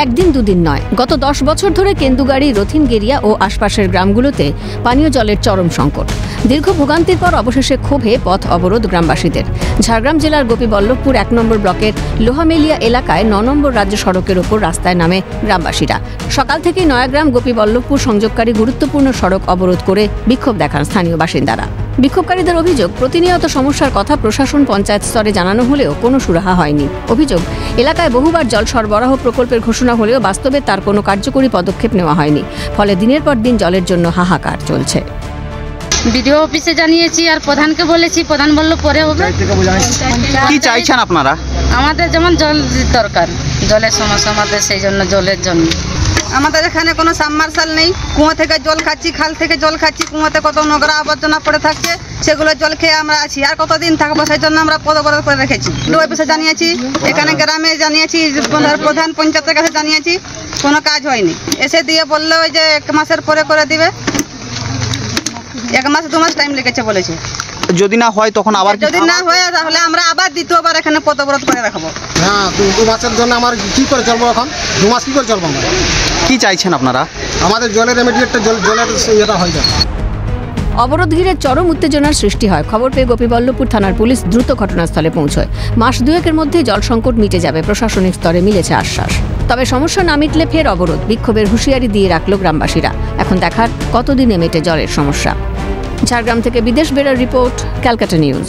একদিন দুদিন নয়, গত 10 বছর ধরে কেন্দুগাড়ি, রথিনগেরিয়া ও আশপাশের গ্রামগুলোতে পানীয় জলের চরম সংকট। দীর্ঘ ভোগান্তির পর অবশেষে ক্ষোভে পথ অবরোধ গ্রামবাসীদের। ঝাড়গ্রাম জেলার গোপীবল্লভপুর 1 নম্বর ব্লকের লোহামেলিয়া এলাকায় 9 নম্বর রাজ্য সড়কের ওপর রাস্তায় নামে গ্রামবাসীরা। সকাল থেকেই নয়াগ্রাম গোপীবল্লভপুর সংযোগকারী গুরুত্বপূর্ণ সড়ক অবরোধ করে বিক্ষোভ দেখান স্থানীয় বাসিন্দারা। বিক্ষোভকারীদের অভিযোগ, প্রতিনিয়ত সমস্যার কথা প্রশাসন, পঞ্চায়েত স্তরে জানানো হলেও কোনো সুরাহা হয়নি। অভিযোগ, এলাকায় বহুবার জল সরবরাহ প্রকল্পের ঘোষণা হলেও বাস্তবে তার কোনো কার্যকরী পদক্ষেপ নেওয়া হয়নি। ফলে দিনের পর দিন জলের জন্য হাহাকার চলছে। বিডিও অফিসে জানিয়েছি আর প্রধানকে বলেছি, প্রধান বলল পরে হবে। কি চাইছেন আপনারা? আমাদের যেমন জল দরকার, জলের সমস্যা আমাদের, সেই জন্য জলের জন্য। আমাদের এখানে কোনো সাবমার্শাল নেই, কুয়ো থেকে জল খাচ্ছি, খাল থেকে জল খাচ্ছি, কুয়োতে কত নোংরা আবর্জনা পড়ে থাকছে, সেগুলো জল খেয়ে আমরা আছি। আর কতদিন থাকবো, সেই জন্য আমরা পদবরোধ করে রেখেছি। অফিসে জানিয়েছি, এখানে গ্রামে জানিয়েছি, প্রধান পঞ্চায়েতের কাছে জানিয়েছি, কোনো কাজ হয়নি। এসে দিয়ে বললো যে 1 মাসের পরে করে দিবে। 1 মাস 2 মাস টাইম লেগেছে বলেছে। যদি না হয় তখন আবার যদি না হয় তাহলে আমরা আবার দ্বিতীয়বার এখানে পদবরোধ করে রাখবো। হ্যাঁ, 2 মাসের জন্য আমার কি করে চলবো? এখন 2 মাস কি করে চলবো আমরা? কি চাইছেন আপনারা? আমাদের জলের রেমিডিয়েটটা জলের ইয়েটা হয়ে যায়। অবরোধ ঘিরে চরম উত্তেজনার সৃষ্টি হয়। খবর পেয়ে গোপীবল্লভপুর থানার পুলিশ দ্রুত ঘটনাস্থলে পৌঁছয়। মাস 2-এর মধ্যেই জল সংকট মিটে যাবে, প্রশাসনিক স্তরে মিলেছে আশ্বাস। তবে সমস্যা না মিটলে ফের অবরোধ, বিক্ষোভের হুঁশিয়ারি দিয়ে রাখল গ্রামবাসীরা। এখন দেখার কতদিনে মেটে জলের সমস্যা। ঝাড়গ্রাম থেকে বিদেশ বেরার রিপোর্ট, ক্যালকাটা নিউজ।